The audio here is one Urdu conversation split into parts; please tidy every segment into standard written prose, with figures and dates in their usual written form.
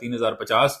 3,050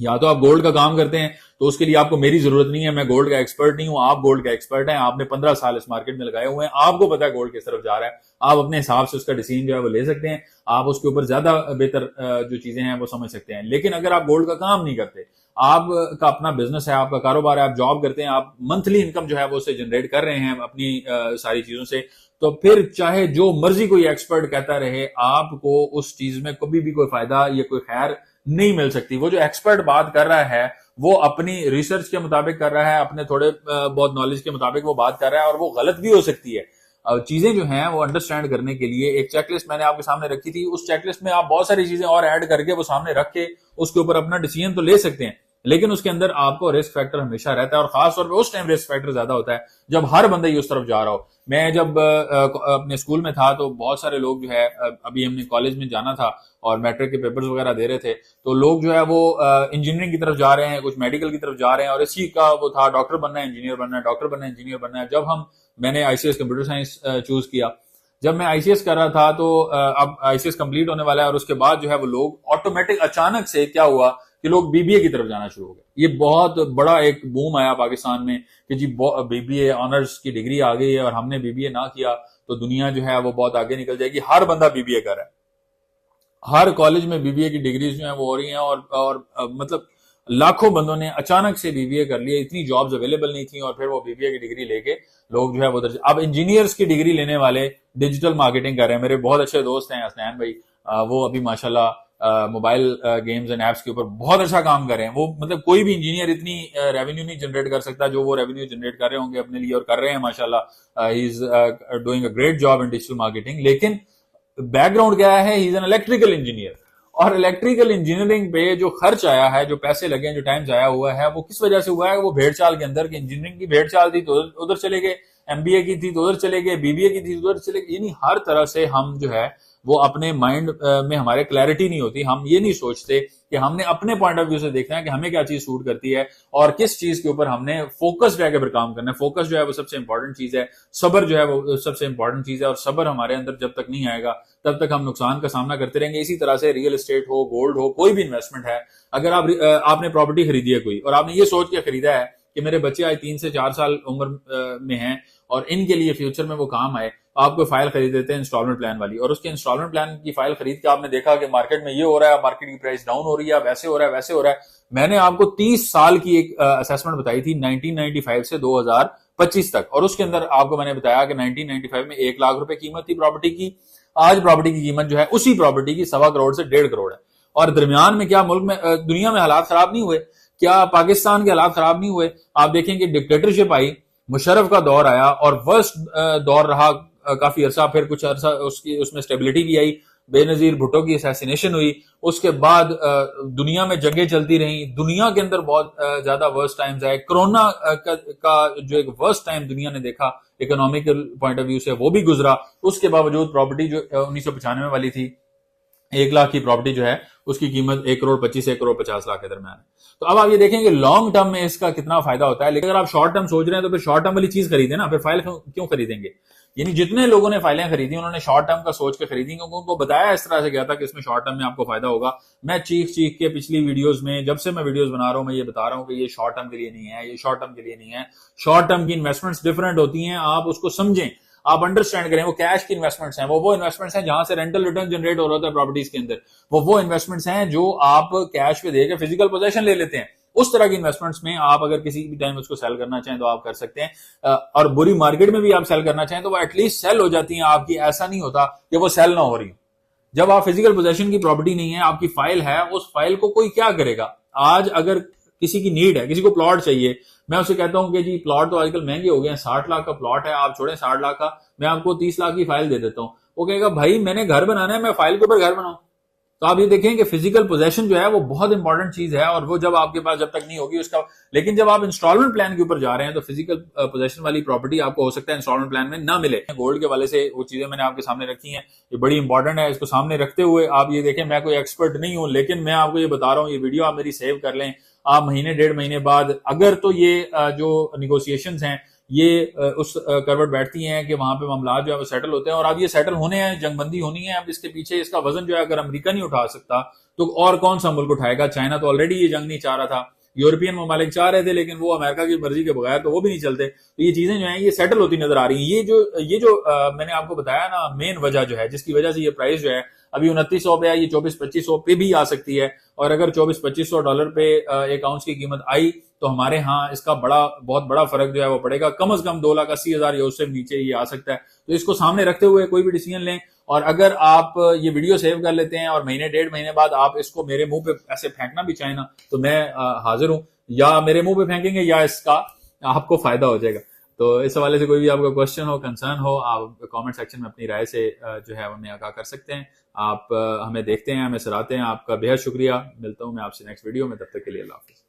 یا تو آپ گولڈ کا کام کرتے ہیں تو اس کے لیے آپ کو میری ضرورت نہیں ہے, میں گولڈ کا ایکسپرٹ نہیں ہوں, آپ گولڈ کا ایکسپرٹ ہیں, آپ نے 15 سال اس مارکیٹ میں لگائے ہوئے ہیں, آپ کو پتا ہے گولڈ کس طرف جا رہا ہے, آپ اپنے حساب سے اس کا ڈیسیژن جو ہے وہ لے سکتے ہیں, آپ اس کے اوپر زیادہ بہتر جو چیزیں ہیں وہ سمجھ سکتے ہیں. لیکن اگر آپ گولڈ کا کام نہیں کرتے, آپ کا اپنا بزنس ہے, آپ کا کاروبار ہے, آپ جاب کرتے ہیں, آپ منتھلی انکم جو ہے وہ اسے جنریٹ کر رہے ہیں اپنی ساری چیزوں سے, تو پھر چاہے جو مرضی کوئی ایکسپرٹ کہتا رہے, آپ کو اس چیز میں کبھی بھی کوئی فائدہ یا کوئی خیر نہیں مل سکتی. وہ جو ایکسپرٹ بات کر رہا ہے وہ اپنی ریسرچ کے مطابق کر رہا ہے, اپنے تھوڑے بہت نالج کے مطابق وہ بات کر رہا ہے, اور وہ غلط بھی ہو سکتی ہے. چیزیں جو ہیں وہ انڈرسٹینڈ کرنے کے لیے ایک چیک لسٹ میں نے آپ کے سامنے رکھی تھی, اس چیک لسٹ میں آپ بہت ساری چیزیں اور ایڈ کر کے وہ سامنے رکھ کے اس کے اوپر اپنا ڈیسیژن تو لے سکتے ہیں, لیکن اس کے اندر آپ کو رسک فیکٹر ہمیشہ رہتا ہے, اور خاص طور پہ اس ٹائم رسک فیکٹر زیادہ ہوتا ہے جب ہر بندہ ہی اس طرف جا رہا ہو. میں جب اپنے اسکول میں تھا تو بہت سارے لوگ جو ہے, ابھی ہم نے کالج میں جانا تھا اور میٹرک کے پیپرز وغیرہ دے رہے تھے, تو لوگ جو ہے وہ انجینئرنگ کی طرف جا رہے ہیں, کچھ میڈیکل کی طرف جا رہے ہیں, اور اسی کا وہ تھا ڈاکٹر بننا ہے, انجینئر بننا ہے, ڈاکٹر بننا ہے, انجینئر بننا ہے. جب میں نے I C S computer science choose کیا, جب میں آئی سی ایس کر رہا تھا تو اب آئی سی ایس کمپلیٹ ہونے والا ہے, اور اس کے بعد جو ہے وہ لوگ آٹومیٹک اچانک سے کیا ہوا کہ لوگ بی بی اے کی طرف جانا شروع ہو گئے. یہ بہت بڑا ایک بوم آیا پاکستان میں کہ جی بی بی اے آنرز کی ڈگری آ گئی ہے, اور ہم نے بی بی اے نہ کیا تو دنیا جو ہے وہ بہت آگے نکل جائے گی. ہر بندہ بی بی اے کر رہا ہے, ہر کالج میں بی بی اے کی ڈگریز جو ہیں وہ ہو رہی ہیں, اور مطلب لاکھوں بندوں نے اچانک سے بی بی اے کر لیا, اتنی جابز اویلیبل نہیں تھیں, اور پھر وہ بی بی اے کی ڈگری لے کے لوگ جو ہے وہ اب انجینئرز کی ڈگری لینے والے ڈیجیٹل مارکیٹنگ کر رہے ہیں. میرے بہت اچھے دوست ہیں حسنین بھائی, وہ ابھی ماشاءاللہ موبائل گیمز اینڈ ایپس کے اوپر بہت اچھا کام کر رہے ہیں. وہ مطلب کوئی بھی انجینئر اتنی ریونیو نہیں جنریٹ کر سکتا جو وہ ریونیو جنریٹ کر رہے ہوں گے اپنے لیے, اور کر رہے ہیں ماشاءاللہ. He is doing a great job in digital marketing. لیکن بیک گراؤنڈ کیا ہے, he is an electrical engineer, اور الیکٹریکل انجینئرنگ پہ جو خرچ آیا ہے, جو پیسے لگے ہیں, جو ٹائم ضائع ہوا ہے, وہ کس وجہ سے ہوا ہے؟ وہ بھیڑ چال کے اندر کہ انجینئرنگ کی بھیڑ چال تھی تو ادھر چلے گئے, ایم بی اے کی تھی تو ادھر چلے گئے, بی بی اے کی تھی تو ادھر چلے گئے. یعنی ہر طرح سے ہم جو ہے وہ اپنے مائنڈ میں ہمارے کلیئرٹی نہیں ہوتی, ہم یہ نہیں سوچتے کہ ہم نے اپنے پوائنٹ آف ویو سے دیکھنا ہے کہ ہمیں کیا چیز سوٹ کرتی ہے اور کس چیز کے اوپر ہم نے فوکس رہ کے پھر کام کرنا ہے. فوکس جو ہے وہ سب سے امپورٹنٹ چیز ہے, صبر جو ہے وہ سب سے امپورٹنٹ چیز ہے, اور صبر ہمارے اندر جب تک نہیں آئے گا تب تک ہم نقصان کا سامنا کرتے رہیں گے. اسی طرح سے ریئل اسٹیٹ ہو, گولڈ ہو, کوئی بھی انویسٹمنٹ ہے, اگر آپ نے پراپرٹی خریدی ہے کوئی, اور آپ نے یہ سوچ کے خریدا ہے کہ میرے بچے آج 3 سے 4 سال عمر میں ہیں اور ان کے لیے فیوچر میں وہ کام آئے, آپ کو فائل خرید دیتے ہیں انسٹالمنٹ پلان والی, اور اس کے انسٹالمنٹ پلان کی فائل خرید کے آپ نے دیکھا کہ مارکیٹ میں یہ ہو رہا ہے, مارکیٹ کی پرائس ڈاؤن ہو رہی ہے, ویسے ہو رہا ہے, ویسے ہو رہا ہے. میں نے آپ کو 30 سال کی ایک اسیسمنٹ بتائی تھی 1995 سے 2025 تک, اور اس کے اندر آپ کو میں نے بتایا کہ 1995 میں 1 لاکھ روپے قیمت تھی پراپرٹی کی, آج پراپرٹی کی قیمت جو ہے اسی پراپرٹی کی 1.25 کروڑ سے 1.5 کروڑ ہے. اور درمیان میں کیا ملک میں دنیا میں حالات خراب نہیں ہوئے؟ کیا پاکستان کے حالات خراب نہیں ہوئے؟ آپ دیکھیں کہ ڈکٹیٹرشپ آئی, مشرف کا دور آیا اور ورسٹ دور رہا کافی عرصہ, پھر کچھ عرصہ اس میں اسٹیبلٹی بھی آئی, بے نظیر بھٹو کی اسیسینیشن ہوئی, اس کے بعد دنیا میں جنگیں چلتی رہیں, دنیا کے اندر بہت زیادہ ورسٹ ٹائمز آئے, کرونا کا جو ایک ورسٹ ٹائم دنیا نے دیکھا اکنامیکل پوائنٹ آف ویو سے وہ بھی گزرا. اس کے باوجود پراپرٹی جو 1995 والی تھی 1 لاکھ کی پراپرٹی جو ہے اس کی قیمت 1 کروڑ 25 سے 1 کروڑ 50 لاکھ کے درمیان ہے. تو اب آپ یہ دیکھیں کہ لانگ ٹرم میں اس کا کتنا فائدہ ہوتا ہے, لیکن اگر آپ شارٹ ٹرم سوچ رہے ہیں تو پھر شارٹ ٹرم والی چیز خریدیں نا, پھر فائل کیوں خریدیں گے؟ یعنی جتنے لوگوں نے فائلیں خریدی انہوں نے شارٹ ٹرم کا سوچ کے خریدی, کیونکہ ان کو بتایا اس طرح سے گیا تھا کہ اس میں شارٹ ٹرم میں آپ کو فائدہ ہوگا. میں چیخ کے پچھلی ویڈیوز میں, جب سے میں ویڈیوز بنا رہا ہوں, میں یہ بتا رہا ہوں کہ یہ شارٹ ٹرم کے لیے نہیں ہے, یہ شارٹ ٹرم کے لیے نہیں ہے. شارٹ ٹرم کی انویسٹمنٹس ڈفرینٹ ہوتی ہیں, آپ اس کو سمجھیں, آپ انڈرسٹینڈ کریں. وہ کیش کی انویسٹمنٹس ہیں, وہ انویسٹمنٹس ہیں جہاں سے رینٹل ریٹرن جنریٹ ہو رہا ہوتا ہے پراپرٹیز کے اندر, وہ انویسٹمنٹس ہیں جو آپ کیش پہ دے کے فزیکل پوزیشن لے لیتے ہیں. اس طرح کی انویسٹمنٹس میں آپ اگر کسی بھی ٹائم اس کو سیل کرنا چاہیں تو آپ کر سکتے ہیں, اور بری مارکیٹ میں بھی آپ سیل کرنا چاہیں تو وہ ایٹ لیسٹ سیل ہو جاتی ہیں آپ کی. ایسا نہیں ہوتا کہ وہ سیل نہ ہو رہی. جب آپ فزیکل پوزیشن کی پراپرٹی نہیں ہے, آپ کی فائل ہے, اس فائل کو کوئی کیا کرے گا؟ آج اگر کسی کی نیڈ ہے, کسی کو پلاٹ چاہیے, میں اسے کہتا ہوں کہ جی پلاٹ تو آج کل مہنگے ہو گئے ہیں, 60 لاکھ کا پلاٹ ہے, آپ چھوڑیں 60 لاکھ کا, میں آپ کو 30 لاکھ کی فائل دے دیتا ہوں. وہ کہے گا بھائی میں نے گھر بنانا ہے, میں فائل کے اوپر گھر بناؤں. تو آپ یہ دیکھیں کہ فزیکل پوزیشن جو ہے وہ بہت انپورٹنٹ چیز ہے, اور وہ جب آپ کے پاس جب تک نہیں ہوگی اس کا. لیکن جب آپ انسٹالمنٹ پلان کے اوپر جا رہے ہیں تو فزیکل پوزیشن والی پراپرٹی آپ کو ہو سکتا ہے انسٹالمنٹ پلان میں نہ ملے. گولڈ کے والے سے وہ چیزیں میں نے آپ کے سامنے رکھی ہیں, یہ بڑی انپورٹنٹ ہے. اس کو سامنے رکھتے ہوئے آپ یہ دیکھیں, میں کوئی ایکسپرٹ نہیں ہوں, لیکن میں آپ کو یہ بتا رہا ہوں, یہ ویڈیو آپ میری سیو کر لیں. آپ مہینے 1.5 مہینے بعد اگر تو یہ جو نیگوسیشنز ہیں یہ اس کروٹ بیٹھتی ہیں کہ وہاں پہ معاملات جو ہے وہ سیٹل ہوتے ہیں, اور اب یہ سیٹل ہونے ہیں, جنگ بندی ہونی ہے. اب اس کے پیچھے اس کا وزن جو ہے اگر امریکہ نہیں اٹھا سکتا تو اور کون سا ملک اٹھائے گا؟ چائنا تو آلریڈی یہ جنگ نہیں چاہ رہا تھا، یورپین ممالک چاہ رہے تھے لیکن وہ امریکہ کی مرضی کے بغیر تو وہ بھی نہیں چلتے. تو یہ چیزیں جو ہیں یہ سیٹل ہوتی نظر آ رہی ہیں. یہ جو میں نے آپ کو بتایا نا مین وجہ جو ہے جس کی وجہ سے یہ پرائس جو ہے ابھی 2900 پہ ہے، یہ 2400-2500 پہ بھی آ سکتی ہے. اور اگر $2400-2500 پہ ایک آؤنس کی قیمت آئی تو ہمارے ہاں اس کا بہت بڑا فرق جو ہے وہ پڑے گا، کم از کم 2,80,000 یا اس سے نیچے یہ آ سکتا ہے. تو اس کو سامنے رکھتے ہوئے کوئی بھی ڈیسیجن لیں. اور اگر آپ یہ ویڈیو سیو کر لیتے ہیں اور مہینے 1.5 مہینے بعد آپ اس کو میرے منہ پہ ایسے پھینکنا بھی چاہیں نا تو میں حاضر ہوں، یا میرے منہ پہ پھینکیں گے یا اس کا آپ کو فائدہ ہو جائے گا. تو اس حوالے سے کوئی بھی آپ کا کوشچن ہو، کنسرن ہو، آپ کامنٹ سیکشن میں اپنی رائے سے جو ہے ہمیں آگاہ کر سکتے ہیں. آپ ہمیں دیکھتے ہیں، ہمیں سراہتے ہیں، آپ کا بے حد شکریہ. ملتا ہوں میں آپ سے نیکسٹ ویڈیو میں، تب تک کے لیے اللہ حافظ.